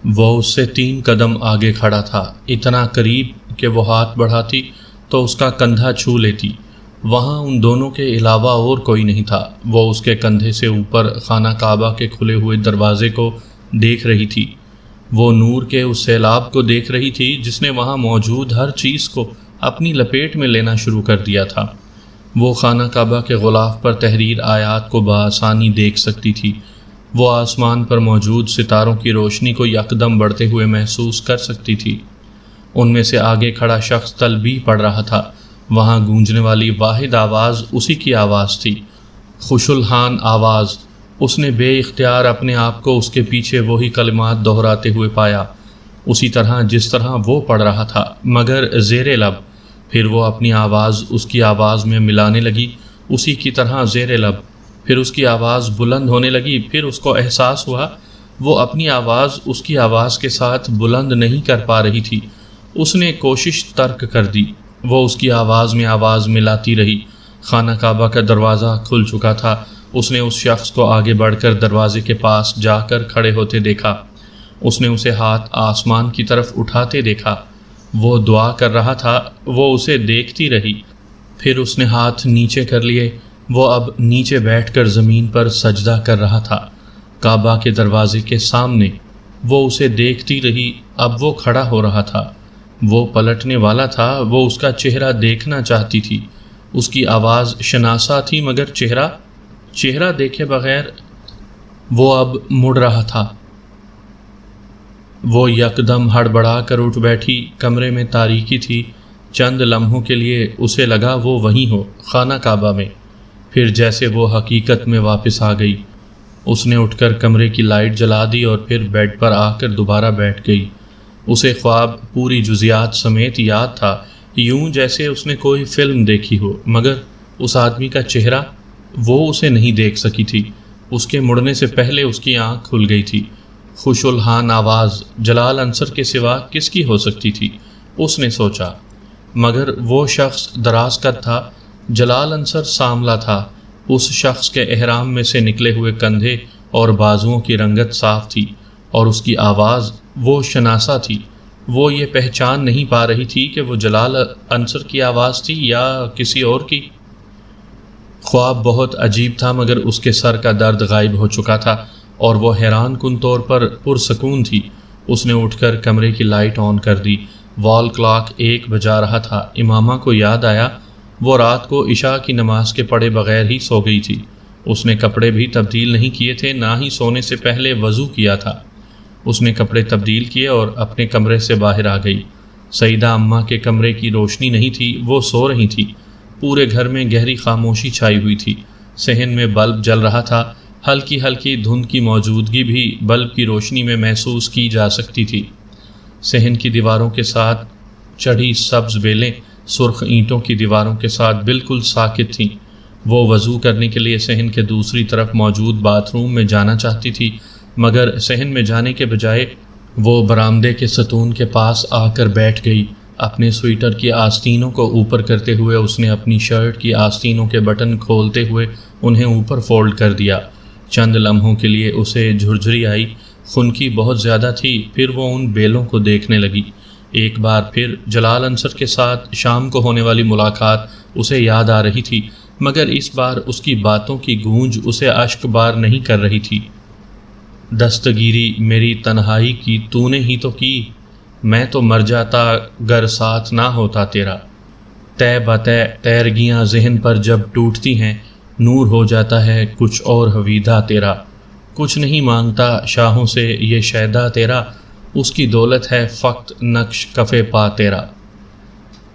وہ اس سے 3 قدم آگے کھڑا تھا، اتنا قریب کہ وہ ہاتھ بڑھاتی تو اس کا کندھا چھو لیتی۔ وہاں ان دونوں کے علاوہ اور کوئی نہیں تھا۔ وہ اس کے کندھے سے اوپر خانہ کعبہ کے کھلے ہوئے دروازے کو دیکھ رہی تھی۔ وہ نور کے اس سیلاب کو دیکھ رہی تھی جس نے وہاں موجود ہر چیز کو اپنی لپیٹ میں لینا شروع کر دیا تھا۔ وہ خانہ کعبہ کے غلاف پر تحریر آیات کو بآسانی دیکھ سکتی تھی۔ وہ آسمان پر موجود ستاروں کی روشنی کو یکدم بڑھتے ہوئے محسوس کر سکتی تھی۔ ان میں سے آگے کھڑا شخص تلبیح پڑھ رہا تھا۔ وہاں گونجنے والی واحد آواز اسی کی آواز تھی، خوش الحان آواز۔ اس نے بے اختیار اپنے آپ کو اس کے پیچھے وہی کلمات دہراتے ہوئے پایا، اسی طرح جس طرح وہ پڑھ رہا تھا، مگر زیر لب۔ پھر وہ اپنی آواز اس کی آواز میں ملانے لگی، اسی کی طرح زیر لب۔ پھر اس کی آواز بلند ہونے لگی۔ پھر اس کو احساس ہوا وہ اپنی آواز اس کی آواز کے ساتھ بلند نہیں کر پا رہی تھی۔ اس نے کوشش ترک کر دی۔ وہ اس کی آواز میں آواز ملاتی رہی۔ خانہ کعبہ کا دروازہ کھل چکا تھا۔ اس نے اس شخص کو آگے بڑھ کر دروازے کے پاس جا کر کھڑے ہوتے دیکھا۔ اس نے اسے ہاتھ آسمان کی طرف اٹھاتے دیکھا۔ وہ دعا کر رہا تھا۔ وہ اسے دیکھتی رہی۔ پھر اس نے ہاتھ نیچے کر لیے۔ وہ اب نیچے بیٹھ کر زمین پر سجدہ کر رہا تھا، کعبہ کے دروازے کے سامنے۔ وہ اسے دیکھتی رہی۔ اب وہ کھڑا ہو رہا تھا۔ وہ پلٹنے والا تھا۔ وہ اس کا چہرہ دیکھنا چاہتی تھی۔ اس کی آواز شناسا تھی مگر چہرہ دیکھے بغیر وہ اب مڑ رہا تھا۔ وہ یکدم ہڑبڑا کر اٹھ بیٹھی۔ کمرے میں تاریکی تھی۔ چند لمحوں کے لیے اسے لگا وہ وہیں ہو، خانہ کعبہ میں۔ پھر جیسے وہ حقیقت میں واپس آ گئی۔ اس نے اٹھ کر کمرے کی لائٹ جلا دی اور پھر بیڈ پر آ کر دوبارہ بیٹھ گئی۔ اسے خواب پوری جزیات سمیت یاد تھا، یوں جیسے اس نے کوئی فلم دیکھی ہو، مگر اس آدمی کا چہرہ وہ اسے نہیں دیکھ سکی تھی۔ اس کے مڑنے سے پہلے اس کی آنکھ کھل گئی تھی۔ خوش الحان آواز جلال انصر کے سوا کس کی ہو سکتی تھی، اس نے سوچا، مگر وہ شخص دراز قد تھا۔ جلال انصر سانولا تھا۔ اس شخص کے احرام میں سے نکلے ہوئے کندھے اور بازوؤں کی رنگت صاف تھی، اور اس کی آواز وہ شناسا تھی۔ وہ یہ پہچان نہیں پا رہی تھی کہ وہ جلال انصر کی آواز تھی یا کسی اور کی۔ خواب بہت عجیب تھا مگر اس کے سر کا درد غائب ہو چکا تھا اور وہ حیران کن طور پر پرسکون تھی۔ اس نے اٹھ کر کمرے کی لائٹ آن کر دی۔ وال کلاک 1 بجا رہا تھا۔ امامہ کو یاد آیا وہ رات کو عشاء کی نماز کے پڑھے بغیر ہی سو گئی تھی۔ اس نے کپڑے بھی تبدیل نہیں کیے تھے، نہ ہی سونے سے پہلے وضو کیا تھا۔ اس نے کپڑے تبدیل کیے اور اپنے کمرے سے باہر آ گئی۔ سیدہ اماں کے کمرے کی روشنی نہیں تھی، وہ سو رہی تھی۔ پورے گھر میں گہری خاموشی چھائی ہوئی تھی۔ صحن میں بلب جل رہا تھا۔ ہلکی ہلکی دھند کی موجودگی بھی بلب کی روشنی میں محسوس کی جا سکتی تھی۔ صحن کی دیواروں کے ساتھ چڑھی سبز بیلیں سرخ اینٹوں کی دیواروں کے ساتھ بالکل ساکت تھیں۔ وہ وضو کرنے کے لیے صحن کے دوسری طرف موجود باتھ روم میں جانا چاہتی تھی، مگر صحن میں جانے کے بجائے وہ برآمدے کے ستون کے پاس آ کر بیٹھ گئی۔ اپنے سویٹر کی آستینوں کو اوپر کرتے ہوئے اس نے اپنی شرٹ کی آستینوں کے بٹن کھولتے ہوئے انہیں اوپر فولڈ کر دیا۔ چند لمحوں کے لیے اسے جھرجھری آئی، خنکی بہت زیادہ تھی۔ پھر وہ ان بیلوں کو دیکھنے لگی۔ ایک بار پھر جلال انصر کے ساتھ شام کو ہونے والی ملاقات اسے یاد آ رہی تھی، مگر اس بار اس کی باتوں کی گونج اسے اشک بار نہیں کر رہی تھی۔ دستگیری میری تنہائی کی تو نے ہی تو کی، میں تو مر جاتا گر ساتھ نہ ہوتا تیرا۔ طے بطے تیرگیاں ذہن پر جب ٹوٹتی ہیں، نور ہو جاتا ہے کچھ اور حویدہ تیرا۔ کچھ نہیں مانگتا شاہوں سے یہ شیدا تیرا، اس کی دولت ہے فقط نقش کفے پا تیرا۔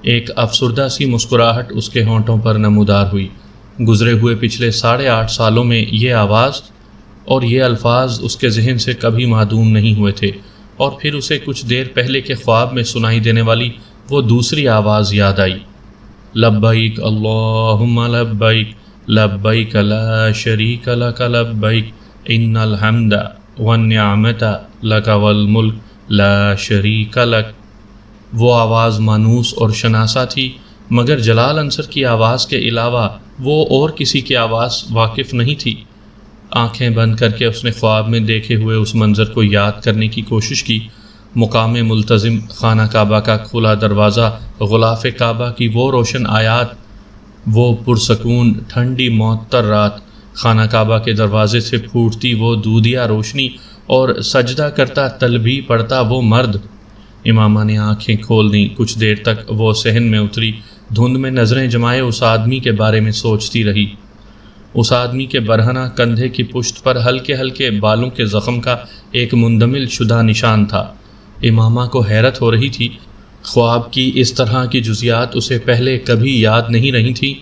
ایک افسردہ سی مسکراہٹ اس کے ہونٹوں پر نمودار ہوئی۔ گزرے ہوئے پچھلے 8.5 سالوں میں یہ آواز اور یہ الفاظ اس کے ذہن سے کبھی معدوم نہیں ہوئے تھے، اور پھر اسے کچھ دیر پہلے کے خواب میں سنائی دینے والی وہ دوسری آواز یاد آئی، لبیک اللہم لبیک لبیک لا شریک لک لبیک ان الحمد والنعمت لک والملک لا شریک لک۔ وہ آواز مانوس اور شناسا تھی، مگر جلال انصر کی آواز کے علاوہ وہ اور کسی کی آواز واقف نہیں تھی۔ آنکھیں بند کر کے اس نے خواب میں دیکھے ہوئے اس منظر کو یاد کرنے کی کوشش کی۔ مقام ملتزم، خانہ کعبہ کا کھلا دروازہ، غلاف کعبہ کی وہ روشن آیات، وہ پرسکون ٹھنڈی معطر رات، خانہ کعبہ کے دروازے سے پھوٹتی وہ دودھیا روشنی اور سجدہ کرتا تلبیہ پڑھتا وہ مرد۔ امامہ نے آنکھیں کھول دیں۔ کچھ دیر تک وہ صحن میں اتری دھند میں نظریں جمائے اس آدمی کے بارے میں سوچتی رہی۔ اس آدمی کے برہنہ کندھے کی پشت پر ہلکے ہلکے بالوں کے زخم کا ایک مندمل شدہ نشان تھا۔ امامہ کو حیرت ہو رہی تھی۔ خواب کی اس طرح کی جزیات اسے پہلے کبھی یاد نہیں رہی تھی۔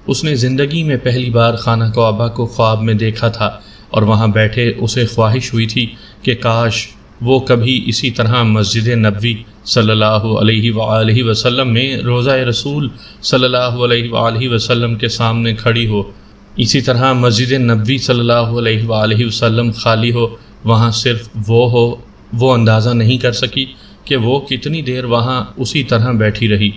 اس نے زندگی میں پہلی بار خانہ کعبہ کو خواب میں دیکھا تھا اور وہاں بیٹھے اسے خواہش ہوئی تھی کہ کاش وہ کبھی اسی طرح مسجد نبوی صلی اللہ علیہ وآلہ وسلم میں روضہ رسول صلی اللہ علیہ وآلہ وسلم کے سامنے کھڑی ہو، اسی طرح مسجد نبوی صلی اللہ علیہ وآلہ وسلم خالی ہو، وہاں صرف وہ ہو۔ وہ اندازہ نہیں کر سکی کہ وہ کتنی دیر وہاں اسی طرح بیٹھی رہی۔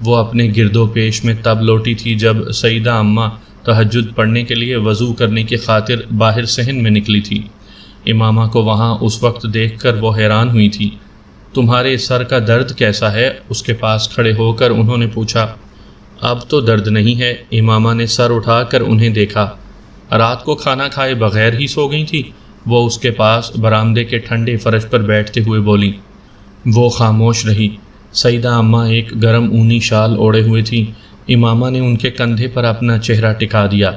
وہ اپنے گرد و پیش میں تب لوٹی تھی جب سیدہ اماں تہجد پڑھنے کے لیے وضو کرنے کی خاطر باہر صحن میں نکلی تھی۔ امامہ کو وہاں اس وقت دیکھ کر وہ حیران ہوئی تھی۔ تمہارے سر کا درد کیسا ہے؟ اس کے پاس کھڑے ہو کر انہوں نے پوچھا۔ اب تو درد نہیں ہے۔ امامہ نے سر اٹھا کر انہیں دیکھا۔ رات کو کھانا کھائے بغیر ہی سو گئی تھی؟ وہ اس کے پاس برآمدے کے ٹھنڈے فرش پر بیٹھتے ہوئے بولیں۔ وہ خاموش رہی۔ سیدہ اماں ایک گرم اونی شال اوڑھے ہوئے تھیں۔ امامہ نے ان کے کندھے پر اپنا چہرہ ٹکا دیا۔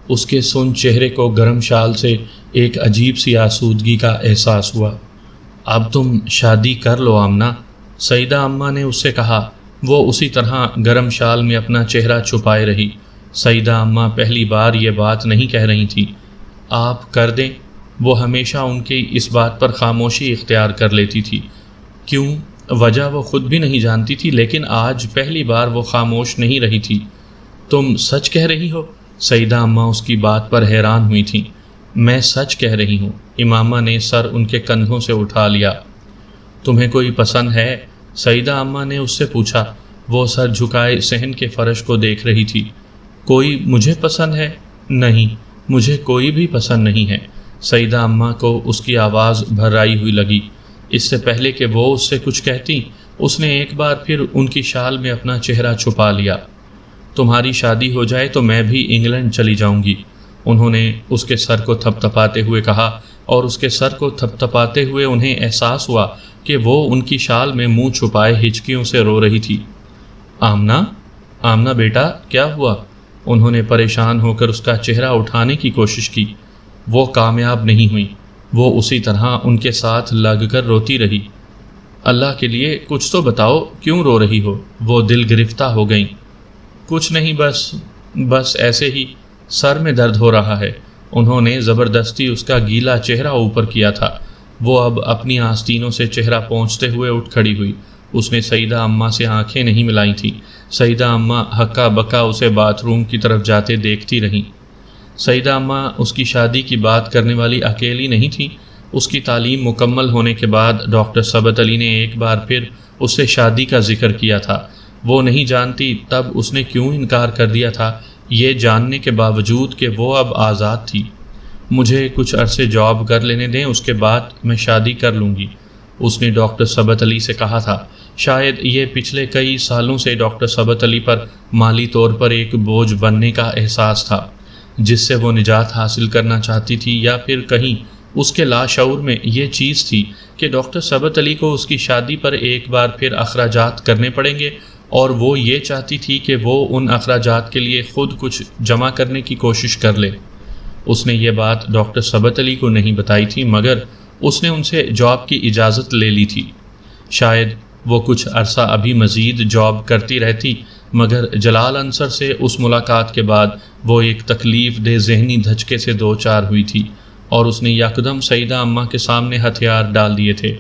اس کے سن چہرے کو گرم شال سے ایک عجیب سی آسودگی کا احساس ہوا۔ اب تم شادی کر لو آمنہ، سیدہ اماں نے اس سے کہا۔ وہ اسی طرح گرم شال میں اپنا چہرہ چھپائے رہی۔ سیدہ اماں پہلی بار یہ بات نہیں کہہ رہی تھی۔ آپ کر دیں؟ وہ ہمیشہ ان کی اس بات پر خاموشی اختیار کر لیتی تھی۔ کیوں؟ وجہ وہ خود بھی نہیں جانتی تھی، لیکن آج پہلی بار وہ خاموش نہیں رہی تھی۔ تم سچ کہہ رہی ہو؟ سیدہ اماں اس کی بات پر حیران ہوئی تھیں۔ میں سچ کہہ رہی ہوں۔ امامہ نے سر ان کے کندھوں سے اٹھا لیا۔ تمہیں کوئی پسند ہے؟ سیدہ اماں نے اس سے پوچھا۔ وہ سر جھکائے صحن کے فرش کو دیکھ رہی تھی۔ کوئی مجھے پسند ہے؟ نہیں، مجھے کوئی بھی پسند نہیں ہے۔ سیدہ اماں کو اس کی آواز بھرائی ہوئی لگی۔ اس سے پہلے کہ وہ اس سے کچھ کہتی، اس نے ایک بار پھر ان کی شال میں اپنا چہرہ چھپا لیا۔ تمہاری شادی ہو جائے تو میں بھی انگلینڈ چلی جاؤں گی، انہوں نے اس کے سر کو تھپ تھپاتے ہوئے کہا، اور اس کے سر کو تھپ تھپاتے ہوئے انہیں احساس ہوا کہ وہ ان کی شال میں منہ چھپائے ہچکیوں سے رو رہی تھی۔ آمنہ، آمنہ بیٹا، کیا ہوا؟ انہوں نے پریشان ہو کر اس کا چہرہ اٹھانے کی کوشش کی۔ وہ کامیاب نہیں ہوئی۔ وہ اسی طرح ان کے ساتھ لگ کر روتی رہی۔ اللہ کے لیے کچھ تو بتاؤ، کیوں رو رہی ہو؟ وہ دل گرفتہ ہو گئیں۔ کچھ نہیں، بس ایسے ہی سر میں درد ہو رہا ہے۔ انہوں نے زبردستی اس کا گیلا چہرہ اوپر کیا تھا۔ وہ اب اپنی آستینوں سے چہرہ پونچھتے ہوئے اٹھ کھڑی ہوئی۔ اس نے سیدہ اماں سے آنکھیں نہیں ملائی تھیں۔ سیدہ اماں ہکا بکا اسے باتھ روم کی طرف جاتے دیکھتی رہیں۔ سیدہ اماں اس کی شادی کی بات کرنے والی اکیلی نہیں تھی۔ اس کی تعلیم مکمل ہونے کے بعد ڈاکٹر ثبت علی نے ایک بار پھر اس سے شادی کا ذکر کیا تھا۔ وہ نہیں جانتی تب اس نے کیوں انکار کر دیا تھا، یہ جاننے کے باوجود کہ وہ اب آزاد تھی۔ مجھے کچھ عرصے جاب کر لینے دیں، اس کے بعد میں شادی کر لوں گی، اس نے ڈاکٹر ثبت علی سے کہا تھا۔ شاید یہ پچھلے کئی سالوں سے ڈاکٹر ثبت علی پر مالی طور پر ایک بوجھ بننے کا احساس تھا، جس سے وہ نجات حاصل کرنا چاہتی تھی، یا پھر کہیں اس کے لاشعور میں یہ چیز تھی کہ ڈاکٹر ثبت علی کو اس کی شادی پر ایک بار پھر اخراجات کرنے پڑیں گے، اور وہ یہ چاہتی تھی کہ وہ ان اخراجات کے لیے خود کچھ جمع کرنے کی کوشش کر لے۔ اس نے یہ بات ڈاکٹر ثبت علی کو نہیں بتائی تھی، مگر اس نے ان سے جاب کی اجازت لے لی تھی۔ شاید وہ کچھ عرصہ ابھی مزید جاب کرتی رہتی، مگر جلال انصر سے اس ملاقات کے بعد وہ ایک تکلیف دہ ذہنی دھچکے سے دوچار ہوئی تھی، اور اس نے یکدم سیدہ اماں کے سامنے ہتھیار ڈال دیے تھے۔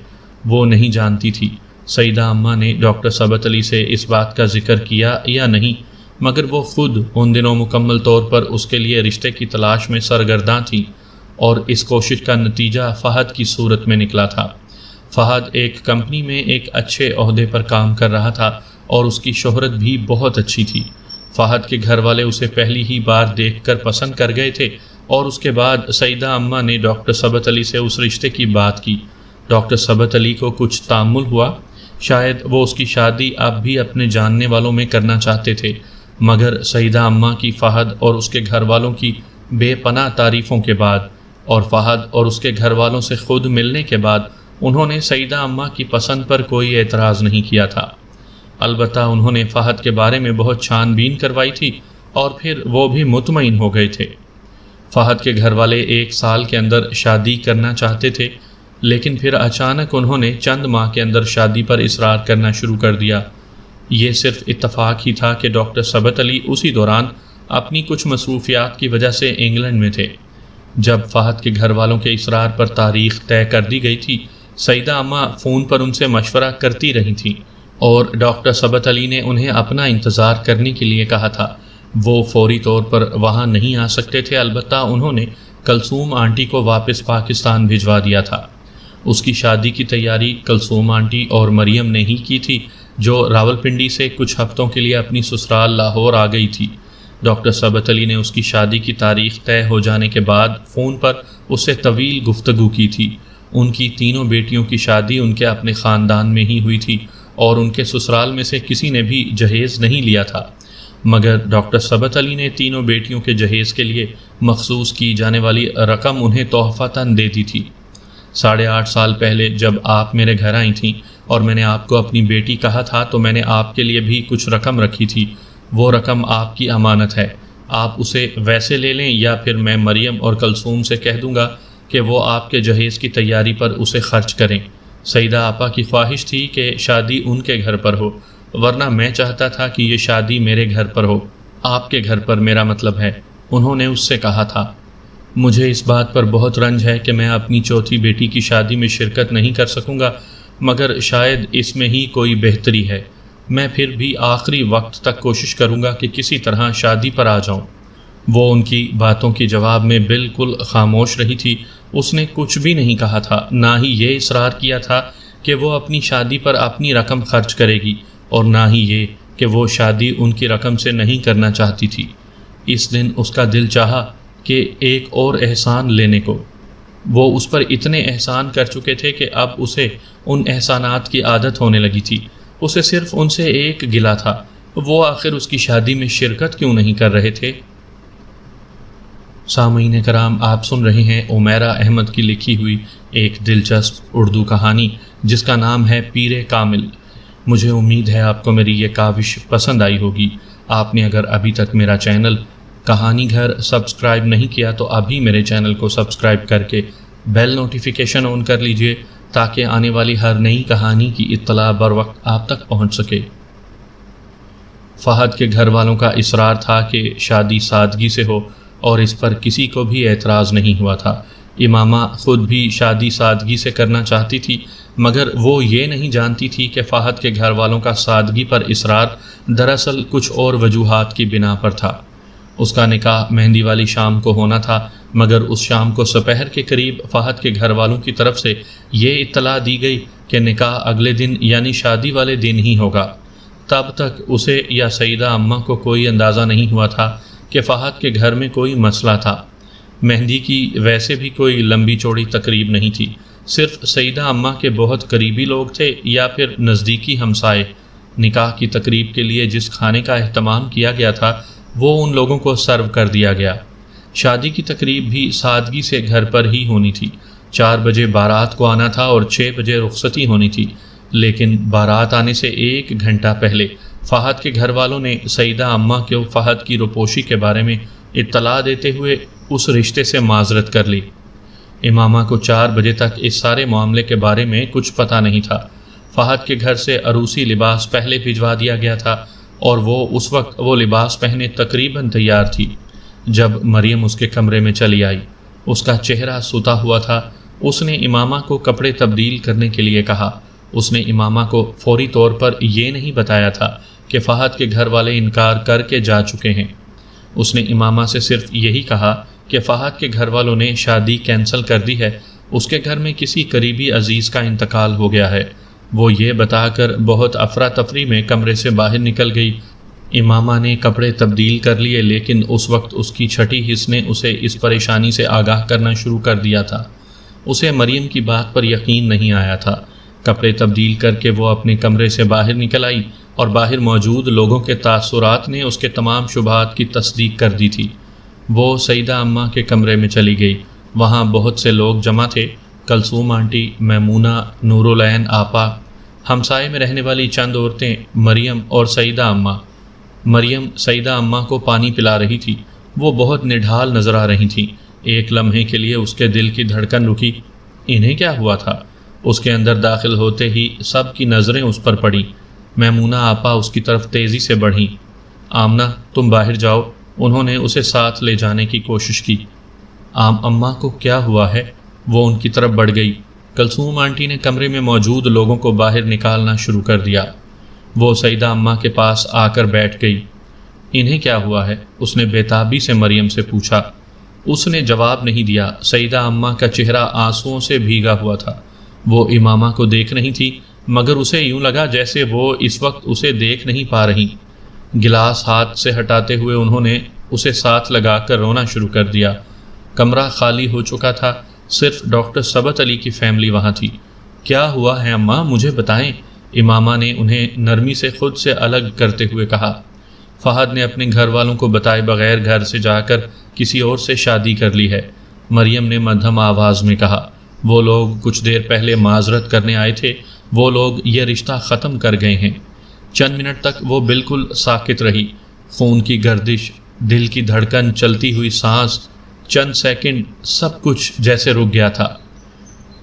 وہ نہیں جانتی تھی سیدہ اماں نے ڈاکٹر ثبت علی سے اس بات کا ذکر کیا یا نہیں، مگر وہ خود ان دنوں مکمل طور پر اس کے لیے رشتے کی تلاش میں سرگرداں تھی، اور اس کوشش کا نتیجہ فہد کی صورت میں نکلا تھا۔ فہد ایک کمپنی میں ایک اچھے عہدے پر کام کر رہا تھا، اور اس کی شہرت بھی بہت اچھی تھی۔ فہد کے گھر والے اسے پہلی ہی بار دیکھ کر پسند کر گئے تھے، اور اس کے بعد سیدہ اماں نے ڈاکٹر ثبت علی سے اس رشتے کی بات کی۔ ڈاکٹر ثبت علی کو کچھ تأمل ہوا، شاید وہ اس کی شادی اب بھی اپنے جاننے والوں میں کرنا چاہتے تھے، مگر سیدہ اماں کی فہد اور اس کے گھر والوں کی بے پناہ تعریفوں کے بعد اور فہد اور اس کے گھر والوں سے خود ملنے کے بعد انہوں نے سیدہ اماں کی پسند پر کوئی اعتراض نہیں کیا تھا۔ البتہ انہوں نے فہد کے بارے میں بہت چھان بین کروائی تھی اور پھر وہ بھی مطمئن ہو گئے تھے۔ فہد کے گھر والے 1 سال کے اندر شادی کرنا چاہتے تھے، لیکن پھر اچانک انہوں نے چند ماہ کے اندر شادی پر اصرار کرنا شروع کر دیا۔ یہ صرف اتفاق ہی تھا کہ ڈاکٹر ثبت علی اسی دوران اپنی کچھ مصروفیات کی وجہ سے انگلینڈ میں تھے۔ جب فہد کے گھر والوں کے اصرار پر تاریخ طے کر دی گئی تھی، سیدہ اماں فون پر ان سے مشورہ کرتی رہی تھیں اور ڈاکٹر ثبت علی نے انہیں اپنا انتظار کرنے کے لیے کہا تھا۔ وہ فوری طور پر وہاں نہیں آ سکتے تھے، البتہ انہوں نے کلثوم آنٹی کو واپس پاکستان بھجوا دیا تھا۔ اس کی شادی کی تیاری کلثوم آنٹی اور مریم نے ہی کی تھی، جو راولپنڈی سے کچھ ہفتوں کے لیے اپنی سسرال لاہور آ گئی تھی۔ ڈاکٹر ثبت علی نے اس کی شادی کی تاریخ طے ہو جانے کے بعد فون پر اس سے طویل گفتگو کی تھی۔ ان کی تینوں بیٹیوں کی شادی ان کے اپنے خاندان میں ہی ہوئی تھی اور ان کے سسرال میں سے کسی نے بھی جہیز نہیں لیا تھا، مگر ڈاکٹر ثبت علی نے تینوں بیٹیوں کے جہیز کے لیے مخصوص کی جانے والی رقم انہیں تحفتاً دے دی تھی۔ 8.5 سال پہلے جب آپ میرے گھر آئی تھیں اور میں نے آپ کو اپنی بیٹی کہا تھا تو میں نے آپ کے لیے بھی کچھ رقم رکھی تھی۔ وہ رقم آپ کی امانت ہے، آپ اسے ویسے لے لیں یا پھر میں مریم اور کلثوم سے کہہ دوں گا کہ وہ آپ کے جہیز کی تیاری پر اسے خرچ کریں۔ سیدہ آپا کی خواہش تھی کہ شادی ان کے گھر پر ہو، ورنہ میں چاہتا تھا کہ یہ شادی میرے گھر پر ہو، آپ کے گھر پر میرا مطلب ہے، انہوں نے اس سے کہا تھا۔ مجھے اس بات پر بہت رنج ہے کہ میں اپنی چوتھی بیٹی کی شادی میں شرکت نہیں کر سکوں گا، مگر شاید اس میں ہی کوئی بہتری ہے۔ میں پھر بھی آخری وقت تک کوشش کروں گا کہ کسی طرح شادی پر آ جاؤں۔ وہ ان کی باتوں کے جواب میں بالکل خاموش رہی تھی۔ اس نے کچھ بھی نہیں کہا تھا، نہ ہی یہ اصرار کیا تھا کہ وہ اپنی شادی پر اپنی رقم خرچ کرے گی، اور نہ ہی یہ کہ وہ شادی ان کی رقم سے نہیں کرنا چاہتی تھی۔ اس دن اس کا دل چاہا کہ ایک اور احسان لینے کو۔ وہ اس پر اتنے احسان کر چکے تھے کہ اب اسے ان احسانات کی عادت ہونے لگی تھی۔ اسے صرف ان سے ایک گلہ تھا، وہ آخر اس کی شادی میں شرکت کیوں نہیں کر رہے تھے؟ سامعین کرام، آپ سن رہے ہیں عمیرہ احمد کی لکھی ہوئی ایک دلچسپ اردو کہانی جس کا نام ہے پیر کامل۔ مجھے امید ہے آپ کو میری یہ کاوش پسند آئی ہوگی۔ آپ نے اگر ابھی تک میرا چینل کہانی گھر سبسکرائب نہیں کیا تو ابھی میرے چینل کو سبسکرائب کر کے بیل نوٹیفیکیشن آن کر لیجئے تاکہ آنے والی ہر نئی کہانی کی اطلاع بر وقت آپ تک پہنچ سکے۔ فہد کے گھر والوں کا اصرار تھا کہ شادی سادگی سے ہو اور اس پر کسی کو بھی اعتراض نہیں ہوا تھا۔ امامہ خود بھی شادی سادگی سے کرنا چاہتی تھی، مگر وہ یہ نہیں جانتی تھی کہ فہد کے گھر والوں کا سادگی پر اصرار دراصل کچھ اور وجوہات کی بنا پر تھا۔ اس کا نکاح مہندی والی شام کو ہونا تھا، مگر اس شام کو سپہر کے قریب فہد کے گھر والوں کی طرف سے یہ اطلاع دی گئی کہ نکاح اگلے دن یعنی شادی والے دن ہی ہوگا۔ تب تک اسے یا سیدہ اماں کو کوئی اندازہ نہیں ہوا تھا کہ فہد کے گھر میں کوئی مسئلہ تھا۔ مہندی کی ویسے بھی کوئی لمبی چوڑی تقریب نہیں تھی، صرف سیدہ اماں کے بہت قریبی لوگ تھے یا پھر نزدیکی ہمسائے۔ نکاح کی تقریب کے لیے جس کھانے کا اہتمام کیا گیا تھا وہ ان لوگوں کو سرو کر دیا گیا۔ شادی کی تقریب بھی سادگی سے گھر پر ہی ہونی تھی۔ 4 بجے بارات کو آنا تھا اور 6 بجے رخصتی ہونی تھی، لیکن بارات آنے سے 1 گھنٹہ پہلے فہد کے گھر والوں نے سیدہ اماں کو فہد کی روپوشی کے بارے میں اطلاع دیتے ہوئے اس رشتے سے معذرت کر لی۔ امامہ کو 4 بجے تک اس سارے معاملے کے بارے میں کچھ پتہ نہیں تھا۔ فہد کے گھر سے عروسی لباس پہلے بھجوا دیا گیا تھا اور وہ اس وقت وہ لباس پہنے تقریباً تیار تھی جب مریم اس کے کمرے میں چلی آئی۔ اس کا چہرہ سوتا ہوا تھا۔ اس نے امامہ کو کپڑے تبدیل کرنے کے لیے کہا۔ اس نے امامہ کو فوری طور پر یہ نہیں بتایا تھا کہ فہد کے گھر والے انکار کر کے جا چکے ہیں۔ اس نے امامہ سے صرف یہی کہا کہ فہد کے گھر والوں نے شادی کینسل کر دی ہے، اس کے گھر میں کسی قریبی عزیز کا انتقال ہو گیا ہے۔ وہ یہ بتا کر بہت افراتفری میں کمرے سے باہر نکل گئی۔ امامہ نے کپڑے تبدیل کر لیے، لیکن اس وقت اس کی چھٹی حس نے اسے اس پریشانی سے آگاہ کرنا شروع کر دیا تھا۔ اسے مریم کی بات پر یقین نہیں آیا تھا۔ کپڑے تبدیل کر کے وہ اپنے کمرے سے باہر نکل آئی اور باہر موجود لوگوں کے تاثرات نے اس کے تمام شبہات کی تصدیق کر دی تھی۔ وہ سیدہ اماں کے کمرے میں چلی گئی۔ وہاں بہت سے لوگ جمع تھے۔ کلثوم آنٹی، میمونہ، نورالعین آپا، ہمسائے میں رہنے والی چند عورتیں، مریم اور سیدہ اماں۔ مریم سیدہ اماں کو پانی پلا رہی تھی۔ وہ بہت نڈھال نظر آ رہی تھیں۔ ایک لمحے کے لیے اس کے دل کی دھڑکن رکی۔ انہیں کیا ہوا تھا؟ اس کے اندر داخل ہوتے ہی سب کی نظریں اس پر پڑیں۔ میمونہ آپا اس کی طرف تیزی سے بڑھیں۔ آمنہ، تم باہر جاؤ۔ انہوں نے اسے ساتھ لے جانے کی کوشش کی۔ اماں کو کیا ہوا ہے؟ وہ ان کی طرف بڑھ گئی۔ کلثوم آنٹی نے کمرے میں موجود لوگوں کو باہر نکالنا شروع کر دیا۔ وہ سیدہ اماں کے پاس آ کر بیٹھ گئی۔ انہیں کیا ہوا ہے؟ اس نے بے تابی سے مریم سے پوچھا۔ اس نے جواب نہیں دیا۔ سیدہ اماں کا چہرہ آنسوؤں سے بھیگا ہوا تھا۔ وہ امامہ کو دیکھ رہی تھی، مگر اسے یوں لگا جیسے وہ اس وقت اسے دیکھ نہیں پا رہی۔ گلاس ہاتھ سے ہٹاتے ہوئے انہوں نے اسے ساتھ لگا کر رونا شروع کر دیا۔ کمرہ خالی ہو چکا تھا، صرف ڈاکٹر ثبت علی کی فیملی وہاں تھی۔ کیا ہوا ہے اماں، مجھے بتائیں، امامہ نے انہیں نرمی سے خود سے الگ کرتے ہوئے کہا۔ فہد نے اپنے گھر والوں کو بتائے بغیر گھر سے جا کر کسی اور سے شادی کر لی ہے، مریم نے مدھم آواز میں کہا۔ وہ لوگ کچھ دیر پہلے معذرت کرنے آئے تھے، وہ لوگ یہ رشتہ ختم کر گئے ہیں۔ چند منٹ تک وہ بالکل ساکت رہی۔ خون کی گردش، دل کی دھڑکن، چلتی ہوئی سانس، چند سیکنڈ سب کچھ جیسے رک گیا تھا۔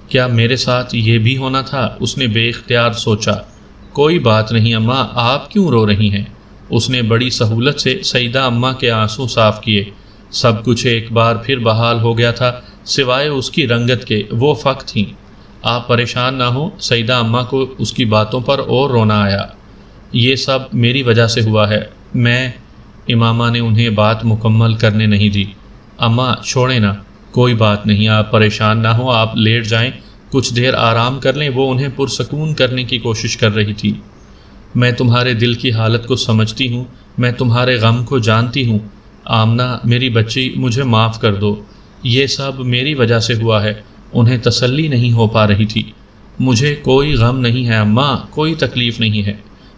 کیا میرے ساتھ یہ بھی ہونا تھا؟ اس نے بے اختیار سوچا۔ کوئی بات نہیں اماں، آپ کیوں رو رہی ہیں؟ اس نے بڑی سہولت سے سیدہ اماں کے آنسو صاف کیے۔ سب کچھ ایک بار پھر بحال ہو گیا تھا، سوائے اس کی رنگت کے۔ وہ فقط تھیں۔ آپ پریشان نہ ہوں، سیدہ اماں کو اس کی باتوں پر اور رونا آیا۔ یہ سب میری وجہ سے ہوا ہے۔ امامہ نے انہیں بات مکمل کرنے نہیں دی۔ اماں چھوڑیں نا، کوئی بات نہیں، آپ پریشان نہ ہوں، آپ لیٹ جائیں، کچھ دیر آرام کر لیں۔ وہ انہیں پرسکون کرنے کی کوشش کر رہی تھی۔ میں تمہارے دل کی حالت کو سمجھتی ہوں، میں تمہارے غم کو جانتی ہوں۔ آمنہ میری بچی، مجھے معاف کر دو، یہ سب میری وجہ سے ہوا ہے۔ انہیں تسلی نہیں ہو پا رہی تھی۔ مجھے کوئی غم نہیں ہے اماں، کوئی تکلیف نہیں ہے،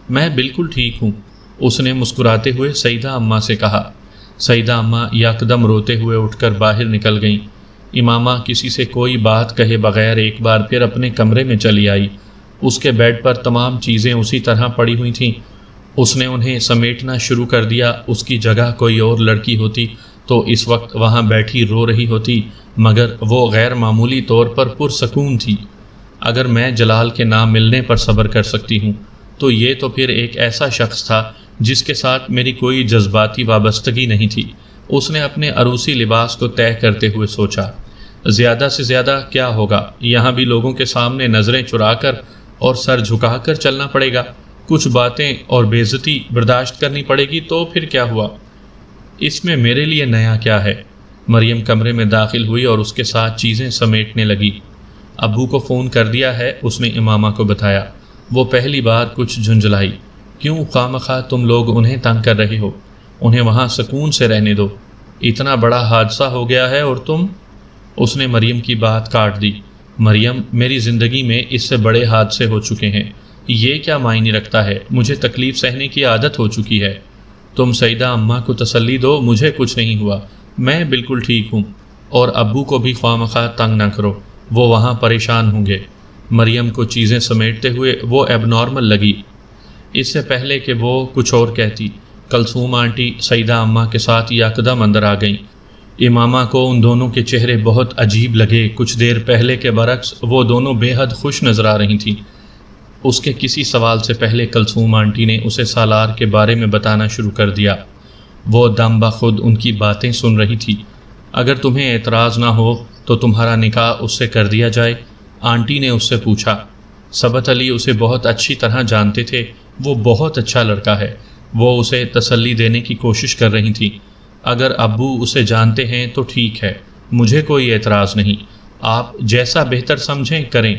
میں بالکل ٹھیک ہوں، اس نے مسکراتے ہوئے سیدہ اماں سے کہا۔ سیدہ اماں یکدم روتے ہوئے اٹھ کر باہر نکل گئیں۔ امامہ کسی سے کوئی بات کہے بغیر ایک بار پھر اپنے کمرے میں چلی آئی۔ اس کے بیڈ پر تمام چیزیں اسی طرح پڑی ہوئی تھیں۔ اس نے انہیں سمیٹنا شروع کر دیا۔ اس کی جگہ کوئی اور لڑکی ہوتی تو اس وقت وہاں بیٹھی رو رہی ہوتی، مگر وہ غیر معمولی طور پر پرسکون تھی۔ اگر میں جلال کے نام ملنے پر صبر کر سکتی ہوں تو یہ تو پھر ایک ایسا شخص تھا جس کے ساتھ میری کوئی جذباتی وابستگی نہیں تھی۔ اس نے اپنے عروسی لباس کو طے کرتے ہوئے سوچا، زیادہ سے زیادہ کیا ہوگا، یہاں بھی لوگوں کے سامنے نظریں چرا کر اور سر جھکا کر چلنا پڑے گا، کچھ باتیں اور بے عزتی برداشت کرنی پڑے گی، تو پھر کیا ہوا، اس میں میرے لیے نیا کیا ہے۔ مریم کمرے میں داخل ہوئی اور اس کے ساتھ چیزیں سمیٹنے لگی۔ ابو کو فون کر دیا ہے، اس نے امامہ کو بتایا۔ وہ پہلی بار کچھ جھنجھلائی۔ کیوں خواہ تم لوگ انہیں تنگ کر رہے ہو؟ انہیں وہاں سکون سے رہنے دو، اتنا بڑا حادثہ ہو گیا ہے اور تم۔ اس نے مریم کی بات کاٹ دی۔ مریم، میری زندگی میں اس سے بڑے حادثے ہو چکے ہیں، یہ کیا معنی رکھتا ہے، مجھے تکلیف سہنے کی عادت ہو چکی ہے۔ تم سیدہ اماں کو تسلی دو، مجھے کچھ نہیں ہوا، میں بالکل ٹھیک ہوں، اور ابو کو بھی خواہ تنگ نہ کرو، وہ وہاں پریشان ہوں گے۔ مریم کو چیزیں سمیٹتے ہوئے وہ ایب نارمل لگی۔ اس سے پہلے کہ وہ کچھ اور کہتی، کلثوم آنٹی سیدہ اماں کے ساتھ یکدم اندر آ گئیں۔ امامہ کو ان دونوں کے چہرے بہت عجیب لگے۔ کچھ دیر پہلے کے برعکس وہ دونوں بے حد خوش نظر آ رہی تھیں۔ اس کے کسی سوال سے پہلے کلثوم آنٹی نے اسے سالار کے بارے میں بتانا شروع کر دیا۔ وہ دم بخود ان کی باتیں سن رہی تھی۔ اگر تمہیں اعتراض نہ ہو تو تمہارا نکاح اس سے کر دیا جائے، آنٹی نے اس سے پوچھا۔ ثبت علی اسے بہت اچھی طرح جانتے تھے، وہ بہت اچھا لڑکا ہے۔ وہ اسے تسلی دینے کی کوشش کر رہی تھی۔ اگر ابو اسے جانتے ہیں تو ٹھیک ہے، مجھے کوئی اعتراض نہیں، آپ جیسا بہتر سمجھیں کریں۔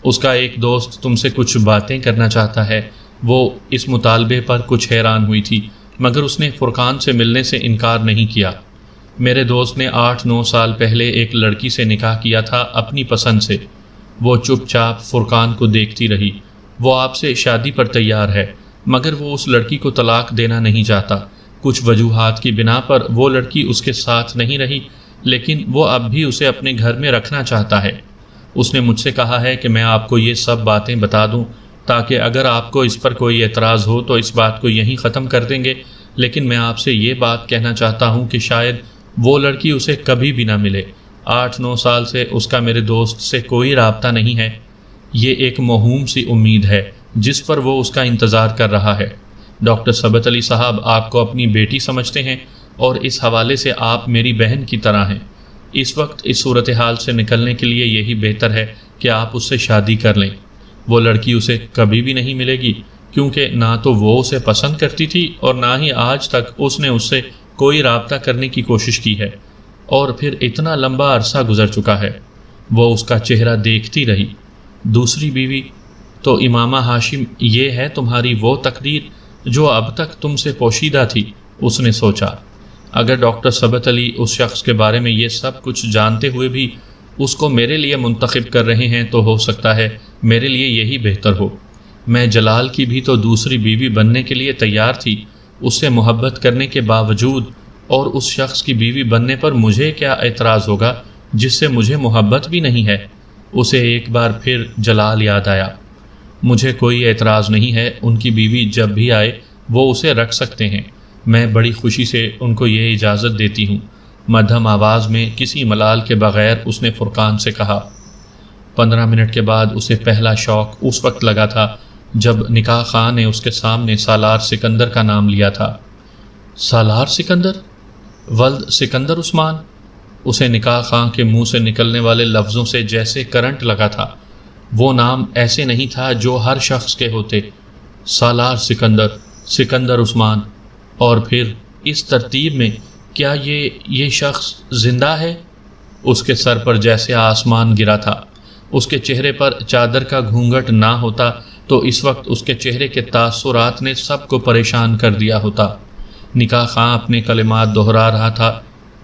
اس کا ایک دوست تم سے کچھ باتیں کرنا چاہتا ہے، وہ اس مطالبے پر کچھ حیران ہوئی تھی، مگر اس نے فرقان سے ملنے سے انکار نہیں کیا۔ میرے دوست نے 8-9 سال پہلے ایک لڑکی سے نکاح کیا تھا اپنی پسند سے۔ وہ چپ چاپ فرقان کو دیکھتی رہی۔ وہ آپ سے شادی پر تیار ہے، مگر وہ اس لڑکی کو طلاق دینا نہیں چاہتا۔ کچھ وجوہات کی بنا پر وہ لڑکی اس کے ساتھ نہیں رہی، لیکن وہ اب بھی اسے اپنے گھر میں رکھنا چاہتا ہے۔ اس نے مجھ سے کہا ہے کہ میں آپ کو یہ سب باتیں بتا دوں تاکہ اگر آپ کو اس پر کوئی اعتراض ہو تو اس بات کو یہیں ختم کر دیں گے، لیکن میں آپ سے یہ بات کہنا چاہتا ہوں کہ شاید وہ لڑکی اسے کبھی بھی نہ ملے۔ 8-9 سال سے اس کا میرے دوست سے کوئی رابطہ نہیں ہے۔ یہ ایک موہوم سی امید ہے جس پر وہ اس کا انتظار کر رہا ہے۔ ڈاکٹر ثبت علی صاحب آپ کو اپنی بیٹی سمجھتے ہیں اور اس حوالے سے آپ میری بہن کی طرح ہیں۔ اس وقت اس صورتحال سے نکلنے کے لیے یہی بہتر ہے کہ آپ اس سے شادی کر لیں۔ وہ لڑکی اسے کبھی بھی نہیں ملے گی، کیونکہ نہ تو وہ اسے پسند کرتی تھی اور نہ ہی آج تک اس نے اس سے کوئی رابطہ کرنے کی کوشش کی ہے، اور پھر اتنا لمبا عرصہ گزر چکا ہے۔ وہ اس کا چہرہ دیکھتی رہی۔ دوسری بیوی تو امامہ ہاشم، یہ ہے تمہاری وہ تقدیر جو اب تک تم سے پوشیدہ تھی، اس نے سوچا۔ اگر ڈاکٹر ثبت علی اس شخص کے بارے میں یہ سب کچھ جانتے ہوئے بھی اس کو میرے لیے منتخب کر رہے ہیں تو ہو سکتا ہے میرے لیے یہی بہتر ہو۔ میں جلال کی بھی تو دوسری بیوی بننے کے لیے تیار تھی، اس سے محبت کرنے کے باوجود، اور اس شخص کی بیوی بننے پر مجھے کیا اعتراض ہوگا جس سے مجھے محبت بھی نہیں ہے۔ اسے ایک بار پھر جلال یاد آیا۔ مجھے کوئی اعتراض نہیں ہے، ان کی بیوی جب بھی آئے وہ اسے رکھ سکتے ہیں، میں بڑی خوشی سے ان کو یہ اجازت دیتی ہوں۔ مدھم آواز میں کسی ملال کے بغیر اس نے فرقان سے کہا۔ 15 منٹ کے بعد اسے پہلا شوق اس وقت لگا تھا جب نکاح خان نے اس کے سامنے سالار سکندر کا نام لیا تھا۔ سالار سکندر؟ ولد سکندر عثمان؟ اسے نکاح خان کے منہ سے نکلنے والے لفظوں سے جیسے کرنٹ لگا تھا۔ وہ نام ایسے نہیں تھا جو ہر شخص کے ہوتے۔ سالار سکندر، سکندر عثمان، اور پھر اس ترتیب میں کیا یہ شخص زندہ ہے؟ اس کے سر پر جیسے آسمان گرا تھا۔ اس کے چہرے پر چادر کا گھونگھٹ نہ ہوتا تو اس وقت اس کے چہرے کے تاثرات نے سب کو پریشان کر دیا ہوتا۔ نکاح خاں اپنے کلمات دہرا رہا تھا۔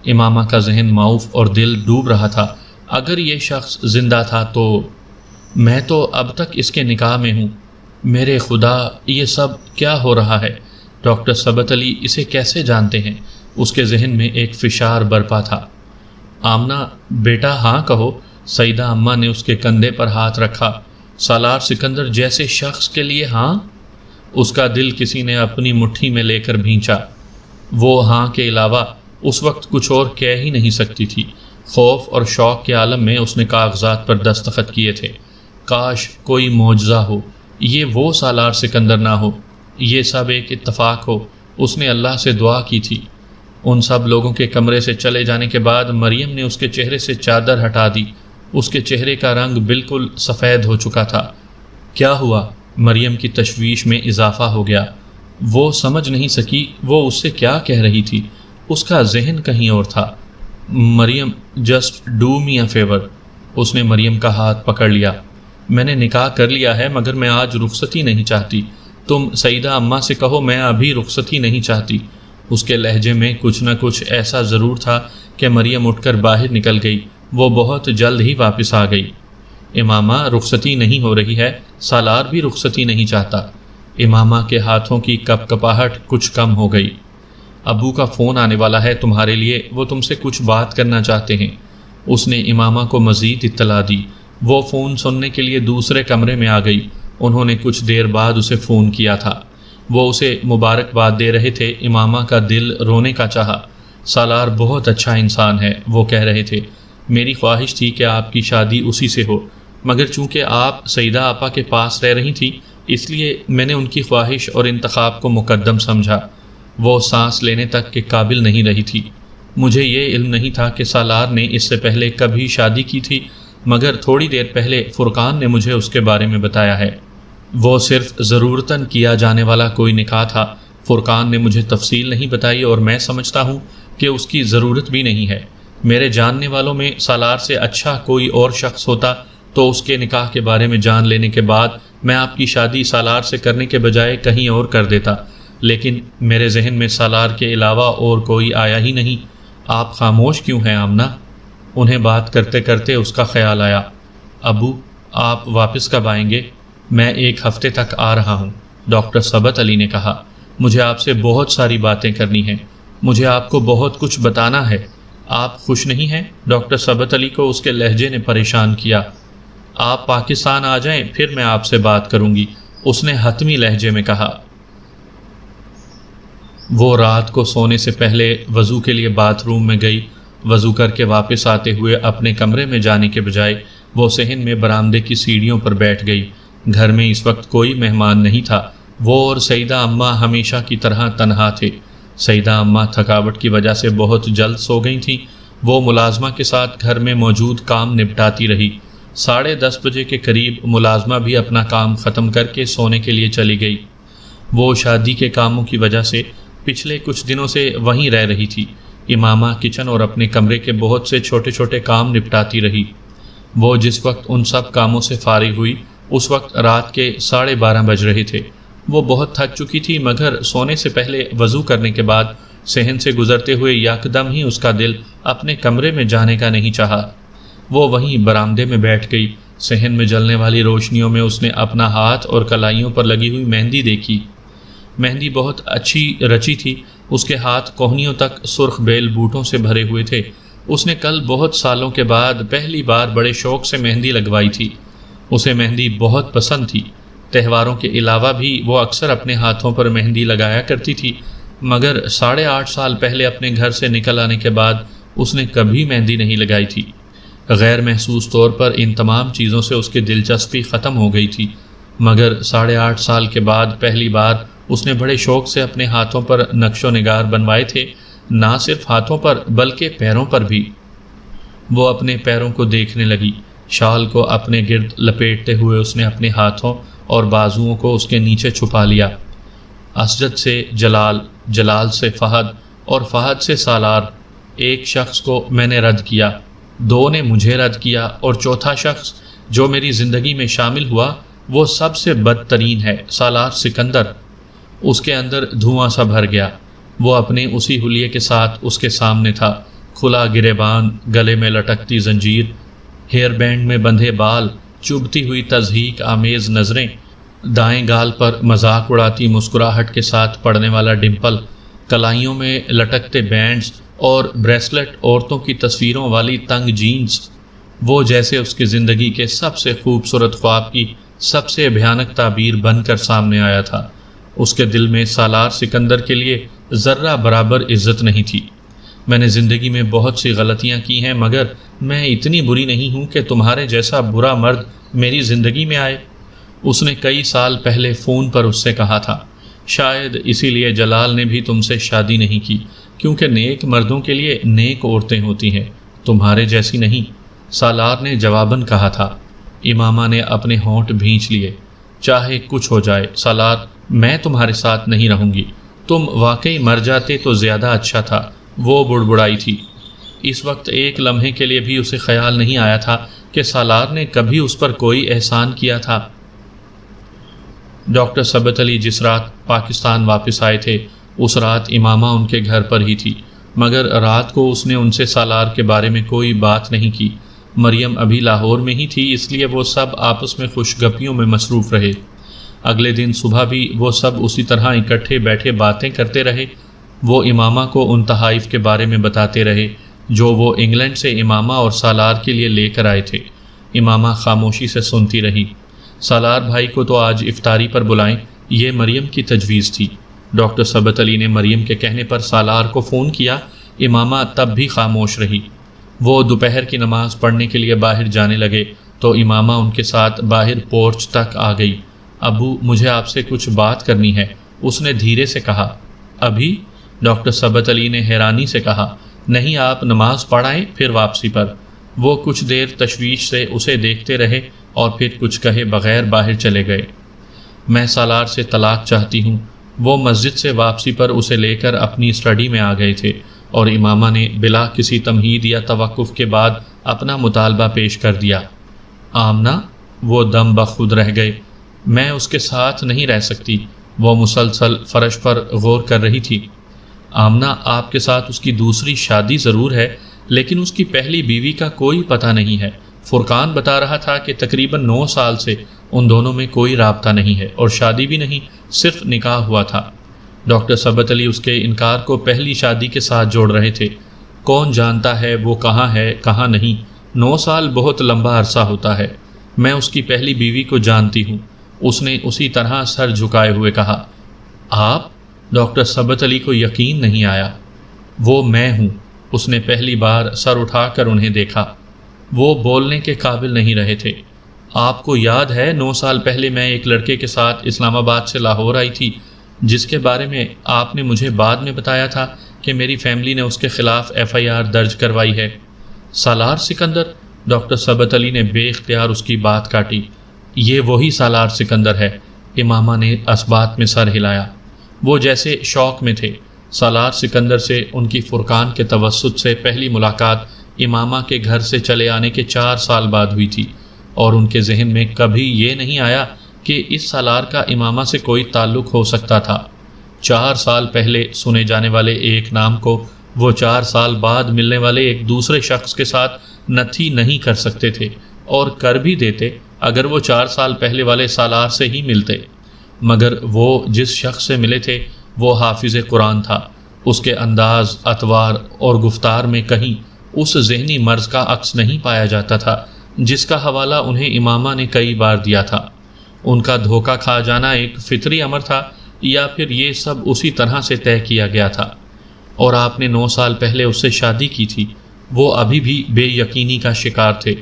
امامہ کا ذہن معوف اور دل ڈوب رہا تھا۔ اگر یہ شخص زندہ تھا تو میں تو اب تک اس کے نکاح میں ہوں۔ میرے خدا، یہ سب کیا ہو رہا ہے؟ ڈاکٹر ثبت علی اسے کیسے جانتے ہیں؟ اس کے ذہن میں ایک فشار برپا تھا۔ آمنہ بیٹا ہاں کہو، سیدہ اماں نے اس کے کندھے پر ہاتھ رکھا۔ سالار سکندر جیسے شخص کے لیے ہاں؟ اس کا دل کسی نے اپنی مٹھی میں لے کر بھینچا۔ وہ ہاں کے علاوہ اس وقت کچھ اور کہہ ہی نہیں سکتی تھی۔ خوف اور شوق کے عالم میں اس نے کاغذات پر دستخط کیے تھے۔ کاش کوئی معجزہ ہو، یہ وہ سالار سکندر نہ ہو، یہ سب ایک اتفاق ہو۔ اس نے اللہ سے دعا کی تھی۔ ان سب لوگوں کے کمرے سے چلے جانے کے بعد مریم نے اس کے چہرے سے چادر ہٹا دی۔ اس کے چہرے کا رنگ بالکل سفید ہو چکا تھا۔ کیا ہوا؟ مریم کی تشویش میں اضافہ ہو گیا۔ وہ سمجھ نہیں سکی وہ اس سے کیا کہہ رہی تھی۔ اس کا ذہن کہیں اور تھا۔ Maryam, just do me a favour. اس نے مریم کا ہاتھ پکڑ لیا۔ میں نے نکاح کر لیا ہے مگر میں آج رخصتی نہیں چاہتی۔ تم سیدہ اماں سے کہو میں ابھی رخصتی نہیں چاہتی۔ اس کے لہجے میں کچھ نہ کچھ ایسا ضرور تھا کہ مریم اٹھ کر باہر نکل گئی۔ وہ بہت جلد ہی واپس آ گئی۔ امامہ، رخصتی نہیں ہو رہی ہے، سالار بھی رخصتی نہیں چاہتا۔ امامہ کے ہاتھوں کی کپ کپاہٹ کچھ کم ہو گئی۔ ابو کا فون آنے والا ہے تمہارے لیے، وہ تم سے کچھ بات کرنا چاہتے ہیں۔ اس نے امامہ کو مزید اطلاع دی۔ وہ فون سننے کے لیے دوسرے کمرے میں آ گئی۔ انہوں نے کچھ دیر بعد اسے فون کیا تھا۔ وہ اسے مبارکباد دے رہے تھے۔ امامہ کا دل رونے کا چاہا۔ سالار بہت اچھا انسان ہے، وہ کہہ رہے تھے۔ میری خواہش تھی کہ آپ کی شادی اسی سے ہو، مگر چونکہ آپ سیدہ آپا کے پاس رہ رہی تھی اس لیے میں نے ان کی خواہش اور انتخاب کو مقدم سمجھا۔ وہ سانس لینے تک کے قابل نہیں رہی تھی۔ مجھے یہ علم نہیں تھا کہ سالار نے اس سے پہلے کبھی شادی کی تھی، مگر تھوڑی دیر پہلے فرقان نے مجھے اس کے بارے میں بتایا ہے۔ وہ صرف ضرورتاً کیا جانے والا کوئی نکاح تھا۔ فرقان نے مجھے تفصیل نہیں بتائی اور میں سمجھتا ہوں کہ اس کی ضرورت بھی نہیں ہے۔ میرے جاننے والوں میں سالار سے اچھا کوئی اور شخص ہوتا تو اس کے نکاح کے بارے میں جان لینے کے بعد میں آپ کی شادی سالار سے کرنے کے بجائے کہیں اور کر دیتا، لیکن میرے ذہن میں سالار کے علاوہ اور کوئی آیا ہی نہیں۔ آپ خاموش کیوں ہیں آمنہ؟ انہیں بات کرتے کرتے اس کا خیال آیا۔ ابو، آپ واپس کب آئیں گے؟ میں 1 ہفتے تک آ رہا ہوں، ڈاکٹر ثبت علی نے کہا۔ مجھے آپ سے بہت ساری باتیں کرنی ہیں، مجھے آپ کو بہت کچھ بتانا ہے۔ آپ خوش نہیں ہیں؟ ڈاکٹر ثبت علی کو اس کے لہجے نے پریشان کیا۔ آپ پاکستان آ جائیں پھر میں آپ سے بات کروں گی، اس نے حتمی لہجے میں کہا۔ وہ رات کو سونے سے پہلے وضو کے لیے باتھ روم میں گئی۔ وضو کر کے واپس آتے ہوئے اپنے کمرے میں جانے کے بجائے وہ صحن میں برآمدے کی سیڑھیوں پر بیٹھ گئی۔ گھر میں اس وقت کوئی مہمان نہیں تھا۔ وہ اور سیدہ اماں ہمیشہ کی طرح تنہا تھے۔ سیدہ اماں تھکاوٹ کی وجہ سے بہت جلد سو گئی تھیں۔ وہ ملازمہ کے ساتھ گھر میں موجود کام نپٹاتی رہی۔ 10:30 بجے کے قریب ملازمہ بھی اپنا کام ختم کر کے سونے کے لیے چلی گئی۔ وہ شادی کے کاموں کی وجہ سے پچھلے کچھ دنوں سے وہیں رہ رہی تھی۔ امامہ کچن اور اپنے کمرے کے بہت سے چھوٹے چھوٹے کام نپٹاتی رہی۔ وہ جس وقت ان سب کاموں سے فارغ ہوئی اس وقت رات کے 12:30 بج رہے تھے۔ وہ بہت تھک چکی تھی، مگر سونے سے پہلے وضو کرنے کے بعد صحن سے گزرتے ہوئے یکدم ہی اس کا دل اپنے کمرے میں جانے کا نہیں چاہا۔ وہ وہیں برآمدے میں بیٹھ گئی۔ صحن میں جلنے والی روشنیوں میں اس نے اپنا ہاتھ اور کلائیوں پر لگی ہوئی مہندی دیکھی۔ مہندی بہت اچھی رچی تھی۔ اس کے ہاتھ کوہنیوں تک سرخ بیل بوٹوں سے بھرے ہوئے تھے۔ اس نے کل بہت سالوں کے بعد پہلی بار بڑے شوق سے مہندی لگوائی تھی۔ اسے مہندی بہت پسند تھی۔ تہواروں کے علاوہ بھی وہ اکثر اپنے ہاتھوں پر مہندی لگایا کرتی تھی، مگر 8.5 سال پہلے اپنے گھر سے نکل آنے کے بعد اس نے کبھی مہندی نہیں لگائی تھی۔ غیر محسوس طور پر ان تمام چیزوں سے اس کی دلچسپی ختم ہو گئی تھی، مگر 8.5 سال کے بعد پہلی بار اس نے بڑے شوق سے اپنے ہاتھوں پر نقش و نگار بنوائے تھے، نہ صرف ہاتھوں پر بلکہ پیروں پر بھی۔ وہ اپنے پیروں کو دیکھنے لگی۔ شال کو اپنے گرد لپیٹتے ہوئے اس نے اپنے ہاتھوں اور بازوؤں کو اس کے نیچے چھپا لیا۔ اسجد سے جلال، جلال سے فہد اور فہد سے سالار، ایک شخص کو میں نے رد کیا، 2 نے مجھے رد کیا، اور چوتھا شخص جو میری زندگی میں شامل ہوا وہ سب سے بدترین ہے، سالار سکندر۔ اس کے اندر دھواں سا بھر گیا۔ وہ اپنے اسی حلیے کے ساتھ اس کے سامنے تھا، کھلا گریبان، گلے میں لٹکتی زنجیر، ہیئر بینڈ میں بندھے بال، چبھتی ہوئی تضحیک آمیز نظریں، دائیں گال پر مذاق اڑاتی مسکراہٹ کے ساتھ پڑنے والا ڈمپل، کلائیوں میں لٹکتے بینڈز اور بریسلٹ، عورتوں کی تصویروں والی تنگ جینز۔ وہ جیسے اس کی زندگی کے سب سے خوبصورت خواب کی سب سے بھیانک تعبیر بن کر سامنے آیا تھا۔ اس کے دل میں سالار سکندر کے لیے ذرہ برابر عزت نہیں تھی۔ میں نے زندگی میں بہت سی غلطیاں کی ہیں، مگر میں اتنی بری نہیں ہوں کہ تمہارے جیسا برا مرد میری زندگی میں آئے۔ اس نے کئی سال پہلے فون پر اس سے کہا تھا۔ شاید اسی لیے جلال نے بھی تم سے شادی نہیں کی، کیونکہ نیک مردوں کے لیے نیک عورتیں ہوتی ہیں، تمہارے جیسی نہیں، سالار نے جواباً کہا تھا۔ امامہ نے اپنے ہونٹ بھینچ لیے۔ چاہے کچھ ہو جائے سالار، میں تمہارے ساتھ نہیں رہوں گی، تم واقعی مر جاتے تو زیادہ اچھا تھا، وہ بڑبڑائی تھی۔ اس وقت ایک لمحے کے لیے بھی اسے خیال نہیں آیا تھا کہ سالار نے کبھی اس پر کوئی احسان کیا تھا۔ ڈاکٹر ثبت علی جس رات پاکستان واپس آئے تھے اس رات امامہ ان کے گھر پر ہی تھی، مگر رات کو اس نے ان سے سالار کے بارے میں کوئی بات نہیں کی۔ مریم ابھی لاہور میں ہی تھی، اس لیے وہ سب آپس میں خوش گپیوں میں مصروف رہے۔ اگلے دن صبح بھی وہ سب اسی طرح اکٹھے بیٹھے باتیں کرتے رہے۔ وہ امامہ کو ان تحائف کے بارے میں بتاتے رہے جو وہ انگلینڈ سے امامہ اور سالار کے لیے لے کر آئے تھے۔ امامہ خاموشی سے سنتی رہی۔ سالار بھائی کو تو آج افطاری پر بلائیں، یہ مریم کی تجویز تھی۔ ڈاکٹر ثبت علی نے مریم کے کہنے پر سالار کو فون کیا۔ امامہ تب بھی خاموش رہی۔ وہ دوپہر کی نماز پڑھنے کے لیے باہر جانے لگے تو امامہ ان کے ساتھ باہر پورچ تک آ گئی۔ ابو، مجھے آپ سے کچھ بات کرنی ہے، اس نے دھیرے سے کہا۔ ابھی؟ ڈاکٹر ثبت علی نے حیرانی سے کہا۔ نہیں، آپ نماز پڑھائیں پھر واپسی پر۔ وہ کچھ دیر تشویش سے اسے دیکھتے رہے اور پھر کچھ کہے بغیر باہر چلے گئے۔ میں سالار سے طلاق چاہتی ہوں۔ وہ مسجد سے واپسی پر اسے لے کر اپنی اسٹڈی میں آ گئے تھے اور امامہ نے بلا کسی تمہید یا توقف کے بعد اپنا مطالبہ پیش کر دیا۔ آمنہ؟ وہ دم بخود رہ گئے۔ میں اس کے ساتھ نہیں رہ سکتی۔ وہ مسلسل فرش پر غور کر رہی تھی۔ آمنہ، آپ کے ساتھ اس کی دوسری شادی ضرور ہے، لیکن اس کی پہلی بیوی کا کوئی پتہ نہیں ہے۔ فرقان بتا رہا تھا کہ تقریباً 9 سال سے ان دونوں میں کوئی رابطہ نہیں ہے اور شادی بھی نہیں، صرف نکاح ہوا تھا۔ ڈاکٹر ثبت علی اس کے انکار کو پہلی شادی کے ساتھ جوڑ رہے تھے۔ کون جانتا ہے وہ کہاں ہے کہاں نہیں۔ 9 سال بہت لمبا عرصہ ہوتا ہے۔ میں اس کی پہلی بیوی کو جانتی ہوں۔ اس نے اسی طرح سر جھکائے ہوئے کہا۔ آپ؟ ڈاکٹر ثبت علی کو یقین نہیں آیا۔ وہ میں ہوں۔ اس نے پہلی بار سر اٹھا کر انہیں دیکھا۔ وہ بولنے کے قابل نہیں رہے تھے۔ آپ کو یاد ہے 9 سال پہلے میں ایک لڑکے کے ساتھ اسلام آباد سے لاہور آئی تھی، جس کے بارے میں آپ نے مجھے بعد میں بتایا تھا کہ میری فیملی نے اس کے خلاف FIR درج کروائی ہے؟ سالار سکندر؟ ڈاکٹر ثبت علی نے بے اختیار اس کی بات کاٹی۔ یہ وہی سالار سکندر ہے۔ امامہ نے اسبات میں سر ہلایا۔ وہ جیسے شوق میں تھے۔ سالار سکندر سے ان کی فرقان کے توسط سے پہلی ملاقات امامہ کے گھر سے چلے آنے کے 4 سال بعد ہوئی تھی، اور ان کے ذہن میں کبھی یہ نہیں آیا کہ اس سالار کا امامہ سے کوئی تعلق ہو سکتا تھا۔ 4 سال پہلے سنے جانے والے ایک نام کو وہ 4 سال بعد ملنے والے ایک دوسرے شخص کے ساتھ نتھی نہیں کر سکتے تھے، اور کر بھی دیتے اگر وہ 4 سال پہلے والے سالار سے ہی ملتے۔ مگر وہ جس شخص سے ملے تھے وہ حافظ قرآن تھا۔ اس کے انداز، اطوار اور گفتار میں کہیں اس ذہنی مرض کا عکس نہیں پایا جاتا تھا جس کا حوالہ انہیں امامہ نے کئی بار دیا تھا۔ ان کا دھوکہ کھا جانا ایک فطری امر تھا، یا پھر یہ سب اسی طرح سے طے کیا گیا تھا؟ اور آپ نے 9 سال پہلے اس سے شادی کی تھی۔ وہ ابھی بھی بے یقینی کا شکار تھے۔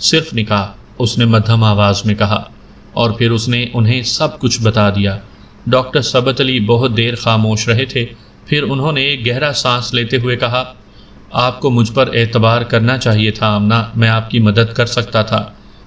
صرف نکاح، اس نے مدھم آواز میں کہا، اور پھر اس نے انہیں سب کچھ بتا دیا۔ ڈاکٹر ثبت علی بہت دیر خاموش رہے تھے، پھر انہوں نے ایک گہرا سانس لیتے ہوئے کہا، آپ کو مجھ پر اعتبار کرنا چاہیے تھا آمنہ، میں آپ کی مدد کر سکتا تھا۔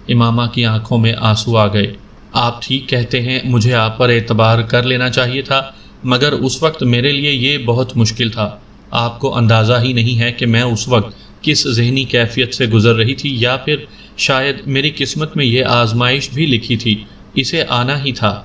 امامہ کی آنکھوں میں آنسو آ گئے۔ آپ ٹھیک کہتے ہیں، مجھے آپ پر اعتبار کر لینا چاہیے تھا، مگر اس وقت میرے لیے یہ بہت مشکل تھا۔ آپ کو اندازہ ہی نہیں ہے کہ میں اس وقت کس ذہنی کیفیت سے گزر رہی تھی، یا پھر شاید میری قسمت میں یہ آزمائش بھی لکھی تھی، اسے آنا ہی تھا۔